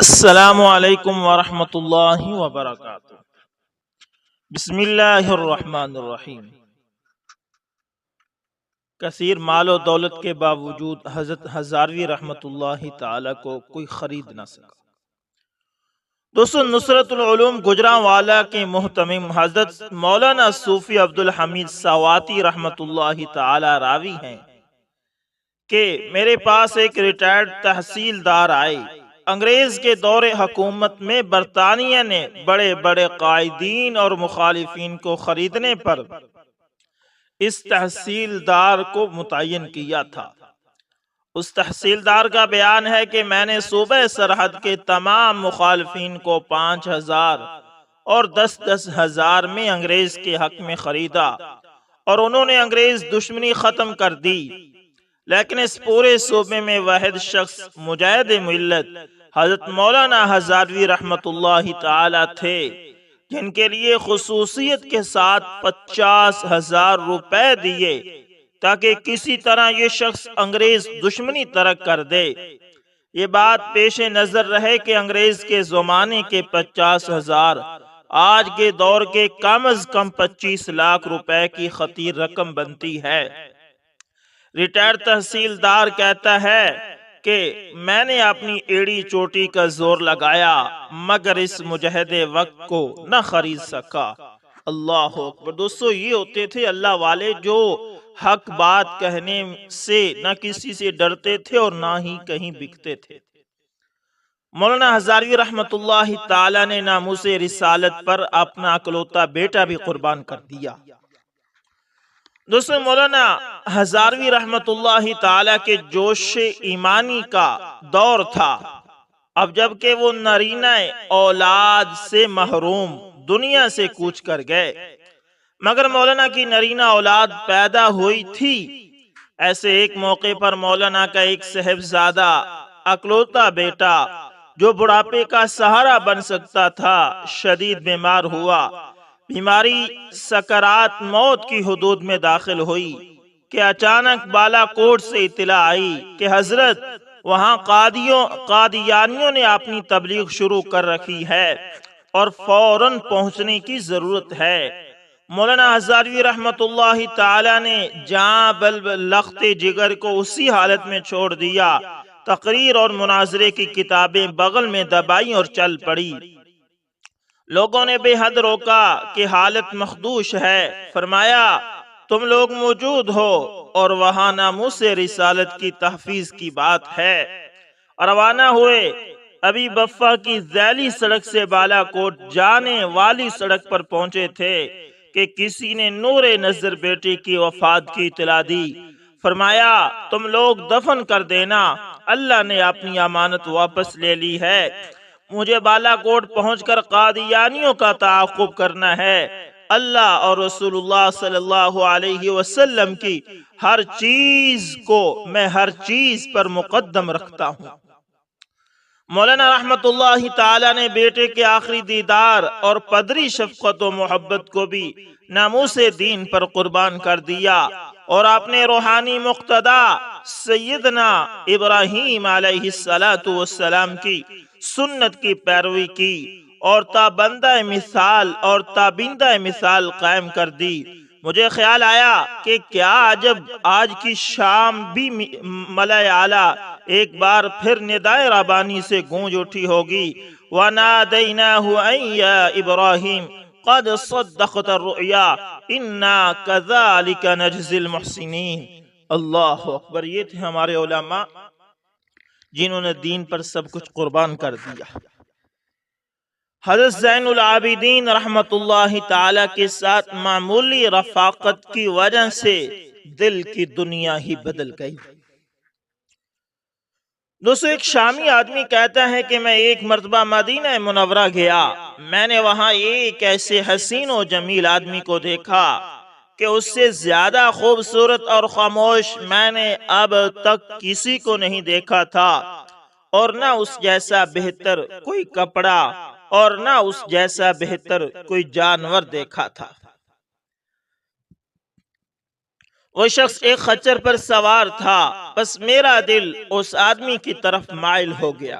السلام علیکم ورحمۃ اللہ وبرکاتہ۔ بسم اللہ الرحمن الرحیم۔ کثیر مال و دولت کے باوجود حضرت ہزاروی رحمۃ اللہ تعالی کو کوئی خرید نہ سکا۔ دوستو، نصرت العلوم گجرانوالہ کے محتمم حضرت مولانا صوفی عبدالحمید ساواتی رحمۃ اللہ تعالی راوی ہیں کہ میرے پاس ایک ریٹائرڈ تحصیلدار آئے۔ انگریز کے دور حکومت میں برطانیہ نے بڑے بڑے قائدین اور مخالفین کو خریدنے پر اس تحصیلدار کو متعین کیا تھا۔ اس تحصیلدار کا بیان ہے کہ میں نے صوبہ سرحد کے تمام مخالفین کو 5,000 اور 10,000 میں انگریز کے حق میں خریدا اور انہوں نے انگریز دشمنی ختم کر دی، لیکن اس پورے صوبے میں واحد شخص مجاہد ملت حضرت مولانا ہزاروی رحمت اللہ تعالی تھے، جن کے لیے خصوصیت کے ساتھ 50,000 روپے دیے تاکہ کسی طرح یہ شخص انگریز دشمنی ترک کر دے۔ یہ بات پیش نظر رہے کہ انگریز کے زمانے کے 50,000 آج کے دور کے کم از کم 25 لاکھ روپے کی خطیر رقم بنتی ہے۔ ریٹائرڈ تحصیلدار کہتا ہے کہ میں نے اپنی ایڑی چوٹی کا زور لگایا مگر اس مجاہد وقت کو نہ خرید سکا۔ اللہ اکبر۔ دوستو، یہ ہوتے تھے اللہ والے جو حق بات کہنے سے نہ کسی سے ڈرتے تھے اور نہ ہی کہیں بکتے تھے۔ مولانا ہزاروی رحمت اللہ تعالی نے ناموس رسالت پر اپنا اکلوتا بیٹا بھی قربان کر دیا۔ دوستو، مولانا ہزاروی رحمت اللہ تعالی کے جوش ایمانی کا دور تھا، اب جبکہ وہ نرینہ اولاد سے محروم دنیا سے کوچ کر گئے، مگر مولانا کی نرینہ اولاد پیدا ہوئی تھی۔ ایسے ایک موقع پر مولانا کا ایک صاحبزادہ اکلوتا بیٹا جو بڑھاپے کا سہارا بن سکتا تھا شدید بیمار ہوا۔ بیماری سکرات موت کی حدود میں داخل ہوئی کہ اچانک بالا کوٹ سے اطلاع آئی کہ حضرت وہاں قادیانیوں نے اپنی تبلیغ شروع کر رکھی ہے اور فوراً پہنچنے کی ضرورت ہے۔ مولانا ہزاروی رحمت اللہ تعالی نے جاں لخت جگر کو اسی حالت میں چھوڑ دیا، تقریر اور مناظرے کی کتابیں بغل میں دبائیں اور چل پڑی۔ لوگوں نے بے حد روکا کہ حالت مخدوش ہے، فرمایا تم لوگ موجود ہو اور وہاں ناموس رسالت کی تحفیظ کی بات ہے۔ روانہ ہوئے، ابھی بفا کی ذیلی سڑک سے بالا کوٹ جانے والی سڑک پر پہنچے تھے کہ کسی نے نور نظر بیٹے کی وفات کی اطلاع دی۔ فرمایا تم لوگ دفن کر دینا، اللہ نے اپنی امانت واپس لے لی ہے، مجھے بالا کوٹ پہنچ کر قادیانیوں کا تعاقب کرنا ہے۔ اللہ اور رسول اللہ صلی اللہ علیہ وسلم کی ہر چیز کو میں ہر چیز پر مقدم رکھتا ہوں۔ مولانا رحمت اللہ تعالی نے بیٹے کے آخری دیدار اور پدری شفقت و محبت کو بھی ناموس دین پر قربان کر دیا اور اپنے روحانی مقتدا سیدنا ابراہیم علیہ السلام کی سنت کی پیروی کی اور تابندہ مثال قائم کر دی۔ مجھے خیال آیا کہ کیا عجب آج کی شام بھی ملائے اعلیٰ ایک بار پھر ندائے ربانی سے گونج اٹھی ہوگی، وَنَادَيْنَاهُ أَن يَا إِبْرَاهِيمُ قَدْ صَدَّقْتَ الرُّؤْيَا إِنَّا كَذَلِكَ نَجْزِي الْمُحْسِنِينَ۔ اللہ اکبر۔ یہ تھے ہمارے علماء جنہوں نے دین پر سب کچھ قربان کر دیا۔ حضرت زین العابدین رحمت اللہ تعالی کے ساتھ معمولی رفاقت کی وجہ سے دل کی دنیا ہی بدل گئی۔ دوستو، ایک شامی آدمی کہتا ہے کہ میں ایک مرتبہ مدینہ منورہ گیا، میں نے وہاں ایک ایسے حسین و جمیل آدمی کو دیکھا کہ اس سے زیادہ خوبصورت اور خاموش میں نے اب تک کسی کو نہیں دیکھا تھا، اور نہ اس جیسا بہتر کوئی کپڑا اور نہ اس جیسا بہتر کوئی جانور دیکھا تھا۔ وہ شخص ایک خچر پر سوار تھا، بس میرا دل اس آدمی کی طرف مائل ہو گیا۔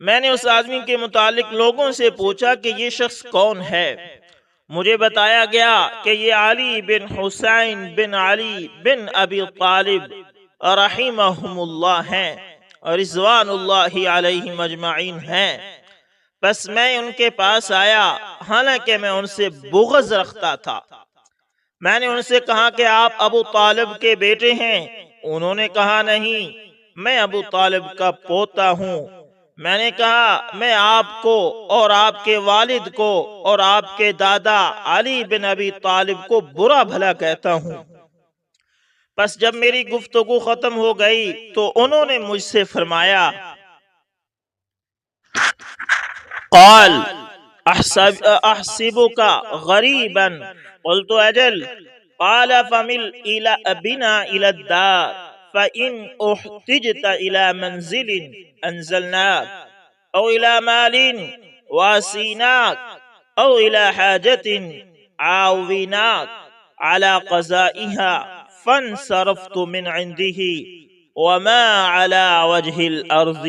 میں نے اس آدمی کے متعلق لوگوں سے پوچھا کہ یہ شخص کون ہے۔ مجھے بتایا گیا کہ یہ علی بن حسین بن علی بن ابی طالب رحمہم اللہ ہیں اور رضوان اللہ علیہم اجمعین ہیں۔ بس میں ان کے پاس آیا، حالانکہ میں ان سے بغض رکھتا تھا۔ میں نے ان سے کہا کہ آپ ابو طالب کے بیٹے ہیں؟ انہوں نے کہا نہیں، میں ابو طالب کا پوتا ہوں۔ میں نے کہا میں آپ کو اور آپ کے والد کو اور آپ کے دادا علی بن ابی طالب کو برا بھلا کہتا ہوں۔ پس جب میری گفتگو ختم ہو گئی تو انہوں نے مجھ سے فرمایا، قال احسبک غریبا، قلت اجل، قال فمل بنا الى الدار فإن احتجت الى منزل انزلناك او الى مال واسيناك او الى حاجة عاوناك على قضائها فانصرفت من عنده وما على وجه الارض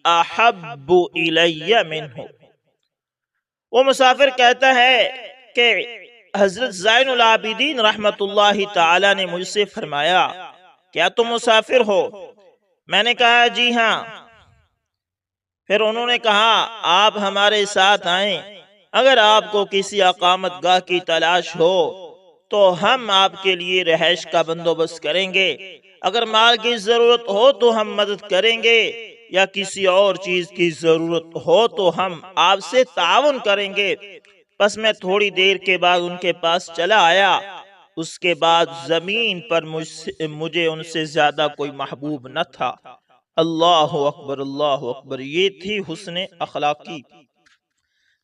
احب الی منہ۔ وہ مسافر کہتا ہے کہ حضرت زین العابدین رحمت اللہ تعالی نے مجھ سے فرمایا، کیا تم مسافر ہو؟ میں نے کہا جی ہاں۔ پھر انہوں نے کہا آپ ہمارے ساتھ آئیں، اگر آپ کو کسی اقامت گاہ کی تلاش ہو تو ہم آپ کے لیے رہائش کا بندوبست کریں گے، اگر مال کی ضرورت ہو تو ہم مدد کریں گے، یا کسی اور چیز کی ضرورت ہو تو ہم آپ سے تعاون کریں گے۔ پس میں تھوڑی دیر کے بعد ان کے پاس چلا آیا، اس کے بعد زمین پر مجھے ان سے زیادہ کوئی محبوب نہ تھا۔ اللہ اکبر، اللہ اکبر۔ یہ تھی حسن اخلاقی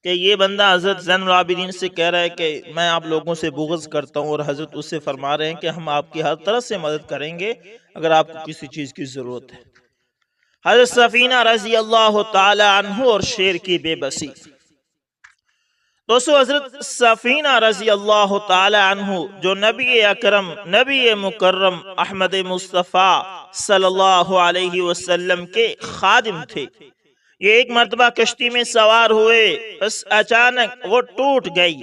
کہ یہ بندہ حضرت زین العابدین سے کہہ رہا ہے کہ میں آپ لوگوں سے بغض کرتا ہوں، اور حضرت اس سے فرما رہے ہیں کہ ہم آپ کی ہر طرح سے مدد کریں گے اگر آپ کو کسی چیز کی ضرورت ہے۔ حضرت سفینہ رضی اللہ تعالی عنہ اور شیر کی بے بسی۔ دوستو، حضرت سفینہ رضی اللہ تعالی عنہ جو نبی اکرم، نبی مکرم احمد مصطفیٰ صلی اللہ علیہ وسلم کے خادم تھے، یہ ایک مرتبہ کشتی میں سوار ہوئے، بس اچانک وہ ٹوٹ گئی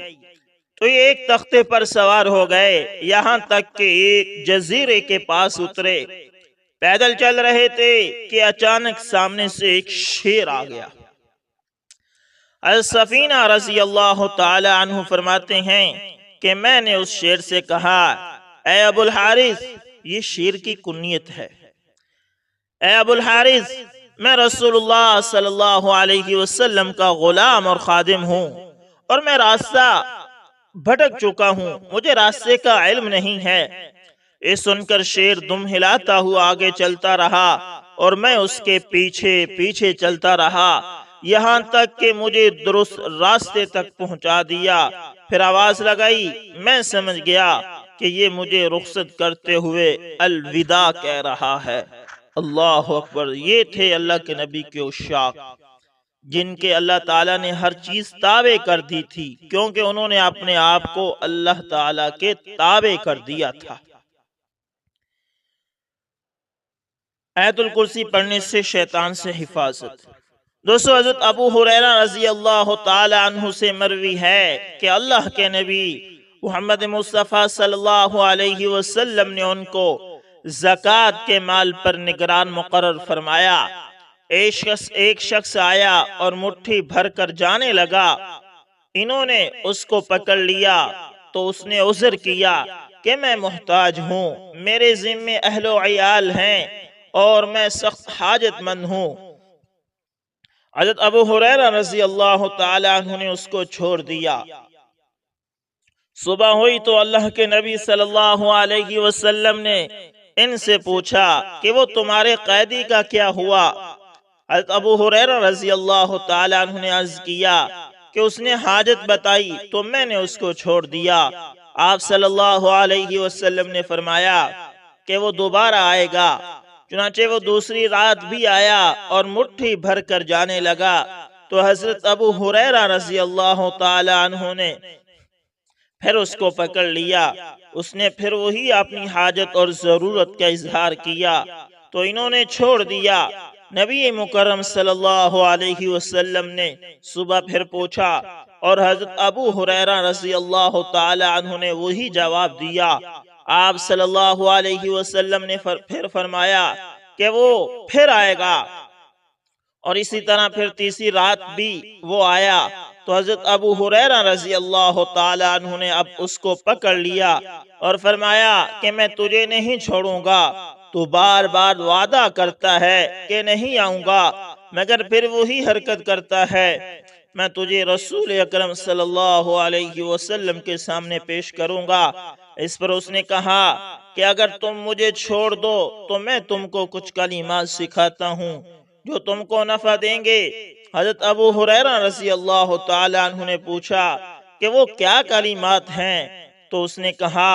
تو یہ ایک تختے پر سوار ہو گئے، یہاں تک کہ ایک جزیرے کے پاس اترے۔ پیدل چل رہے تھے کہ اچانک سامنے سے ایک شیر آ گیا۔ سفینہ رضی اللہ تعالی عنہ فرماتے ہیں کہ میں نے اس شیر سے کہا، اے ابو الحارث، یہ شیر کی کنیت ہے، اے ابو الحارث، میں رسول اللہ صلی اللہ علیہ وسلم کا غلام اور خادم ہوں، اور میں راستہ بھٹک چکا ہوں، مجھے راستے کا علم نہیں ہے۔ یہ سن کر شیر دم ہلاتا ہوا آگے چلتا رہا اور میں اس کے پیچھے پیچھے چلتا رہا، یہاں تک کہ مجھے درست راستے تک پہنچا دیا۔ پھر آواز لگائی، میں سمجھ گیا کہ یہ مجھے رخصت کرتے ہوئے الوداع کہہ رہا ہے۔ اللہ اکبر۔ یہ تھے اللہ کے نبی کے عشاق، جن کے اللہ تعالیٰ نے ہر چیز تابع کر دی تھی، کیونکہ انہوں نے اپنے آپ کو اللہ تعالیٰ کے تابع کر دیا تھا۔ آیت الکرسی پڑھنے سے شیطان سے حفاظت۔ دوستو، حضرت ابو ہریرہ رضی اللہ تعالی عنہ سے مروی ہے کہ اللہ کے نبی محمد مصطفیٰ صلی اللہ علیہ وسلم نے ان کو زکوٰۃ کے مال پر نگران مقرر فرمایا۔ ایک شخص آیا اور مٹھی بھر کر جانے لگا، انہوں نے اس کو پکڑ لیا تو اس نے عذر کیا کہ میں محتاج ہوں، میرے ذمے اہل و عیال ہیں اور میں سخت حاجت مند ہوں۔ حضرت ابو ہریرہ رضی اللہ تعالی عنہ نے اس کو چھوڑ دیا۔ صبح ہوئی تو اللہ کے نبی صلی اللہ علیہ وسلم نے ان سے پوچھا کہ وہ تمہارے قیدی کا کیا ہوا؟ حضرت ابو ہریرہ رضی اللہ تعالی عنہ نے عرض کیا کہ اس نے حاجت بتائی تو میں نے اس کو چھوڑ دیا۔ آپ صلی اللہ علیہ وسلم نے فرمایا کہ وہ دوبارہ آئے گا۔ چنانچہ وہ دوسری رات بھی آیا اور مٹھی بھر کر جانے لگا تو حضرت ابو ہریرہ رضی اللہ تعالی عنہ نے پھر اس کو پکڑ لیا۔ اس نے پھر وہی اپنی حاجت اور ضرورت کا اظہار کیا تو انہوں نے چھوڑ دیا۔ نبی مکرم صلی اللہ علیہ وسلم نے صبح پھر پوچھا اور حضرت ابو ہریرہ رضی اللہ تعالی عنہ نے وہی جواب دیا۔ آپ صلی اللہ علیہ وسلم نے پھر فرمایا کہ وہ پھر آئے گا، اور اسی طرح پھر تیسری رات بھی وہ آیا تو حضرت ابو ہریرہ رضی اللہ تعالی عنہ نے اب اس کو پکڑ لیا اور فرمایا کہ میں تجھے نہیں چھوڑوں گا، تو بار بار وعدہ کرتا ہے کہ نہیں آؤں گا مگر پھر وہی حرکت کرتا ہے، میں تجھے رسول اکرم صلی اللہ علیہ وسلم کے سامنے پیش کروں گا۔ اس پر اس نے کہا کہ اگر تم مجھے چھوڑ دو تو میں تم کو کچھ کلمات سکھاتا ہوں جو تم کو نفع دیں گے۔ حضرت ابو ہریرہ رضی اللہ تعالی عنہ نے پوچھا کہ وہ کیا کلمات ہیں؟ تو اس نے کہا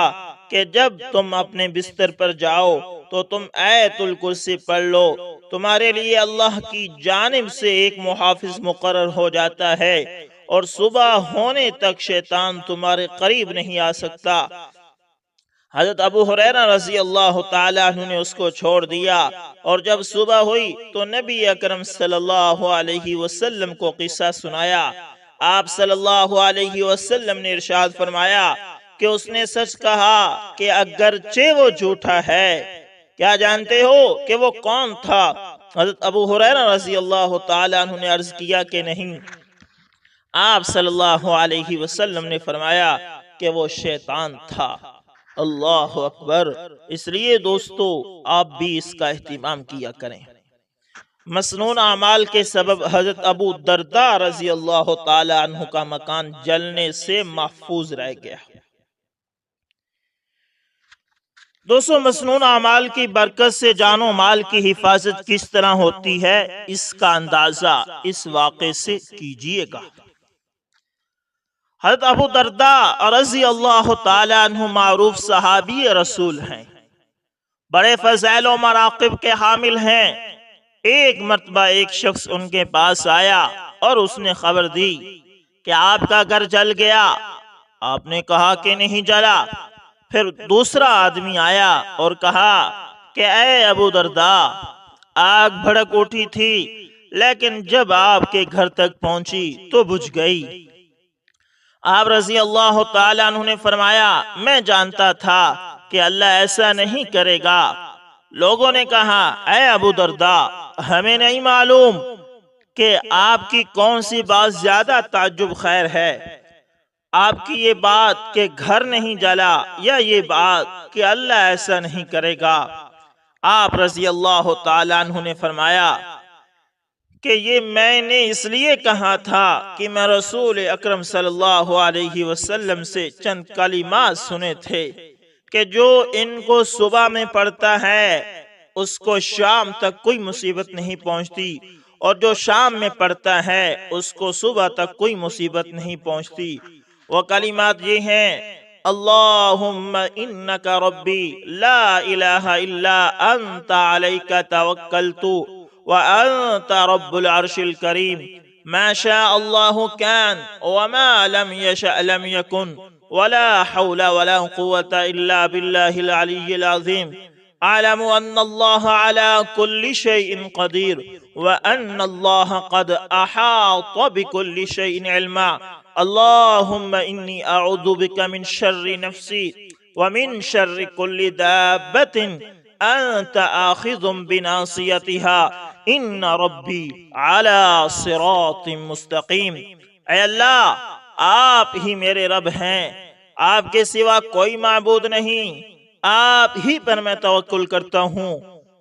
کہ جب تم اپنے بستر پر جاؤ تو تم آیت الکرسی پڑھ لو، تمہارے لیے اللہ کی جانب سے ایک محافظ مقرر ہو جاتا ہے اور صبح ہونے تک شیطان تمہارے قریب نہیں آ سکتا۔ حضرت ابو ہریرہ رضی اللہ تعالی عنہ نے اس کو چھوڑ دیا، اور جب صبح ہوئی تو نبی اکرم صلی اللہ علیہ وسلم کو قصہ سنایا۔ آپ صلی اللہ علیہ وسلم نے ارشاد فرمایا کہ اس نے سچ کہا کہ اگرچہ وہ جھوٹا ہے۔ کیا جانتے ہو کہ وہ کون تھا؟ حضرت ابو ہریرہ رضی اللہ تعالی عنہ نے عرض کیا کہ نہیں۔ آپ صلی اللہ علیہ وسلم نے فرمایا کہ وہ شیطان تھا۔ اللہ اکبر! اس لیے دوستو آپ بھی اس کا اہتمام کیا کریں۔ مسنون اعمال کے سبب حضرت ابو درداء رضی اللہ تعالی عنہ کا مکان جلنے سے محفوظ رہ گیا۔ دوستو مسنون اعمال کی برکت سے جان و مال کی حفاظت کس طرح ہوتی ہے، اس کا اندازہ اس واقعے سے کیجئے گا۔ حضرت ابو درداء رضی اللہ تعالی عنہ معروف صحابی رسول ہیں، بڑے فضائل و مراقب کے حامل ہیں۔ ایک مرتبہ ایک شخص ان کے پاس آیا اور اس نے خبر دی کہ آپ کا گھر جل گیا۔ آپ نے کہا کہ نہیں جلا۔ پھر دوسرا آدمی آیا اور کہا کہ اے ابو درداء، آگ بھڑک اٹھی تھی لیکن جب آپ کے گھر تک پہنچی تو بجھ گئی۔ آپ رضی اللہ تعالیٰ عنہ نے فرمایا میں جانتا تھا کہ اللہ ایسا نہیں کرے گا۔ لوگوں نے کہا اے ابو درداء، ہمیں نہیں معلوم کہ آپ کی کون سی بات زیادہ تعجب خیر ہے، آپ کی یہ بات کہ گھر نہیں جلا یا یہ بات کہ اللہ ایسا نہیں کرے گا؟ آپ رضی اللہ تعالیٰ عنہ نے فرمایا کہ یہ میں نے اس لیے کہا تھا کہ میں رسول اکرم صلی اللہ علیہ وسلم سے چند کلمات سنے تھے کہ جو ان کو صبح میں پڑھتا ہے اس کو شام تک کوئی مصیبت نہیں پہنچتی، اور جو شام میں پڑھتا ہے اس کو صبح تک کوئی مصیبت نہیں پہنچتی۔ وہ کلمات یہ ہیں: اللہم انک ربی لا الہ الا انت علیک توکلت وانت رب العرش الکریم ما شاء اللہ کان وما لم یشأ لم یکن ولا حول ولا قوة الا باللہ العلی العظیم اعلم ان اللہ على كل شيء قدیر وان اللہ قد احاط بكل شيء علما اللہم انی اعوذ بک من شر نفسی ومن شر كل دابت انت آخذ بناصیتها ان ربی علی صراط مستقیم۔ اے اللہ، آپ ہی میرے رب ہیں، آپ کے سوا کوئی معبود نہیں، آپ ہی پر میں توکل کرتا ہوں،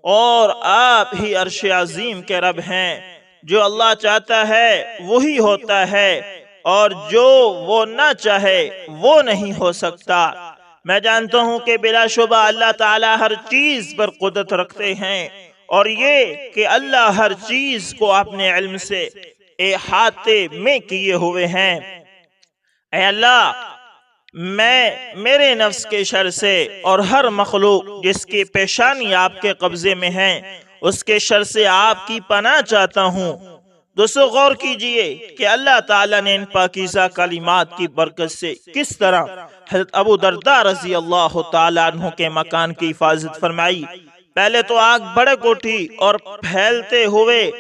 اور آپ ہی عرش عظیم کے رب ہیں۔ جو اللہ چاہتا ہے وہی ہوتا ہے، اور جو وہ نہ چاہے وہ نہیں ہو سکتا۔ میں جانتا ہوں کہ بلا شبہ اللہ تعالی ہر چیز پر قدرت رکھتے ہیں، اور یہ کہ اللہ ہر چیز کو اپنے علم سے احاطے میں کیے ہوئے ہیں۔ اے اللہ، میں میرے نفس کے شر سے اور ہر مخلوق جس کی پیشانی آپ کے قبضے میں ہے اس کے شر سے آپ کی پناہ چاہتا ہوں۔ دوستو غور کیجئے کہ اللہ تعالیٰ نے ان پاکیزہ کلمات کی برکت سے کس طرح حضرت ابو درداء رضی اللہ تعالیٰ عنہ کے مکان کی حفاظت فرمائی۔ پہلے تو آگ بھڑک اٹھی اور پھیلتے ہوئے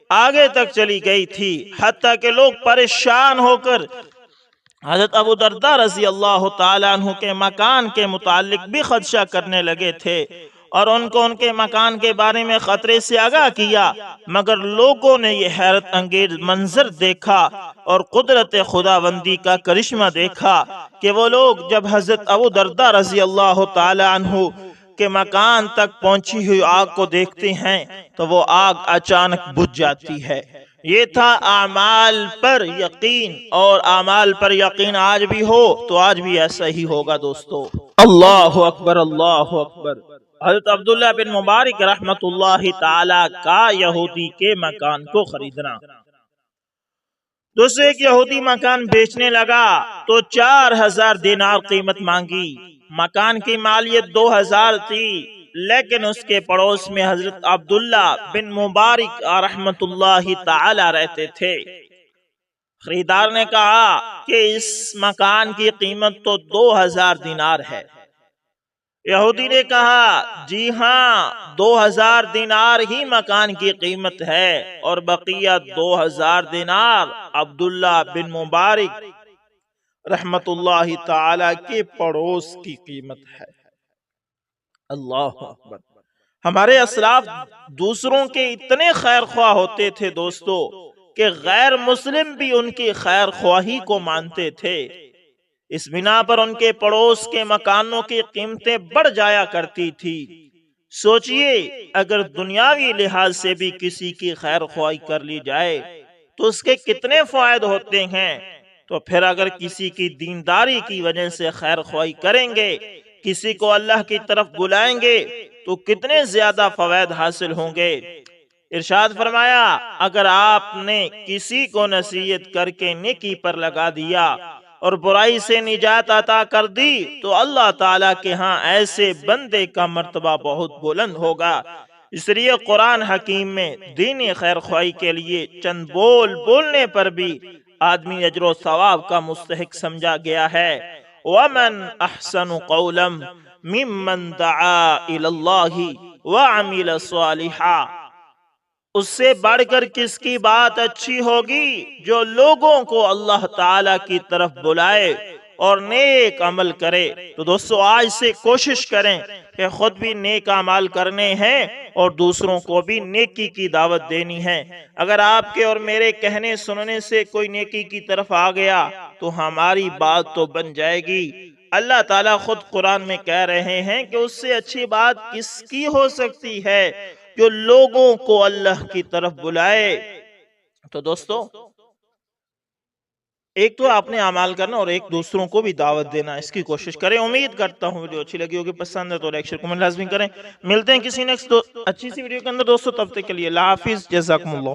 آگے تک چلی گئی تھی، حتیٰ کہ لوگ پریشان ہو کر حضرت ابو درداء رضی اللہ تعالیٰ عنہ کے مکان کے متعلق بھی خدشہ کرنے لگے تھے اور ان کو ان کے مکان کے بارے میں خطرے سے آگاہ کیا، مگر لوگوں نے یہ حیرت انگیز منظر دیکھا اور قدرت خداوندی کا کرشمہ دیکھا کہ وہ لوگ جب حضرت ابو درداء رضی اللہ تعالی عنہ کے مکان تک پہنچی ہوئی آگ کو دیکھتے ہیں تو وہ آگ اچانک بجھ جاتی ہے۔ یہ تھا اعمال پر یقین، اور اعمال پر یقین آج بھی ہو تو آج بھی ایسا ہی ہوگا دوستو۔ اللہ اکبر، اللہ اکبر۔ حضرت عبداللہ بن مبارک رحمت اللہ تعالی کا یہودی کے مکان کو خریدنا۔ دوستو ایک یہودی مکان بیچنے لگا تو 4000 دینار قیمت مانگی۔ مکان کی مالیت 2000 تھی، لیکن اس کے پڑوس میں حضرت عبداللہ بن مبارک رحمت اللہ تعالی رہتے تھے۔ خریدار نے کہا کہ اس مکان کی قیمت تو 2000 دینار ہے۔ یہودی نے کہا جی ہاں، 2000 دینار ہی مکان کی قیمت ہے اور بقیہ 2000 دینار عبداللہ بن مبارک رحمت اللہ تعالی کے پڑوس کی قیمت ہے۔ اللہ اکبر۔ ہمارے اسلاف دوسروں کے اتنے خیر خواہ ہوتے تھے دوستو کہ غیر مسلم بھی ان کی خیر خواہی کو مانتے تھے۔ اس بنا پر ان کے پڑوس کے مکانوں کی قیمتیں بڑھ جایا کرتی تھی۔ سوچئے اگر دنیاوی لحاظ سے بھی کسی کی خیر خواہی کر لی جائے تو اس کے کتنے فوائد ہوتے ہیں، تو پھر اگر کسی کی دینداری کی وجہ سے خیر خواہی کریں گے، کسی کو اللہ کی طرف بلائیں گے تو کتنے زیادہ فوائد حاصل ہوں گے۔ ارشاد فرمایا اگر آپ نے کسی کو نصیحت کر کے نیکی پر لگا دیا اور برائی سے نجات عطا کر دی تو اللہ تعالیٰ کے ہاں ایسے بندے کا مرتبہ بہت بلند ہوگا۔ اس لیے قرآن حکیم میں دینی خیر خواہی کے لیے چند بولنے پر بھی آدمی اجر و ثواب کا مستحق سمجھا گیا ہے۔ وَمَنْ أَحْسَنُ قَوْلًا مِّمَّنْ دَعَا إِلَى اللَّهِ وَعَمِلَ صَالِحًا۔ اس سے بڑھ کر کس کی بات اچھی ہوگی جو لوگوں کو اللہ تعالی کی طرف بلائے اور نیک عمل کرے۔ تو دوستو آج سے کوشش کریں کہ خود بھی نیک عمل کرنے ہیں اور دوسروں کو بھی نیکی کی دعوت دینی ہے۔ اگر آپ کے اور میرے کہنے سننے سے کوئی نیکی کی طرف آ گیا تو ہماری بات تو بن جائے گی۔ اللہ تعالیٰ خود قرآن میں کہہ رہے ہیں کہ اس سے اچھی بات کس کی ہو سکتی ہے جو لوگوں کو اللہ کی طرف بلائے۔ تو دوستو ایک تو آپ نے اعمال کرنا اور ایک دوسروں کو بھی دعوت دینا، اس کی کوشش کریں۔ امید کرتا ہوں ویڈیو اچھی لگی ہوگی، پسند ہے تو لائک شیئر کمنٹ لازمی کریں۔ ملتے ہیں کسی نیکسٹ اچھی سی ویڈیو کے اندر دوستو، تب تک کے لیے اللہ حافظ، جزاکم اللہ۔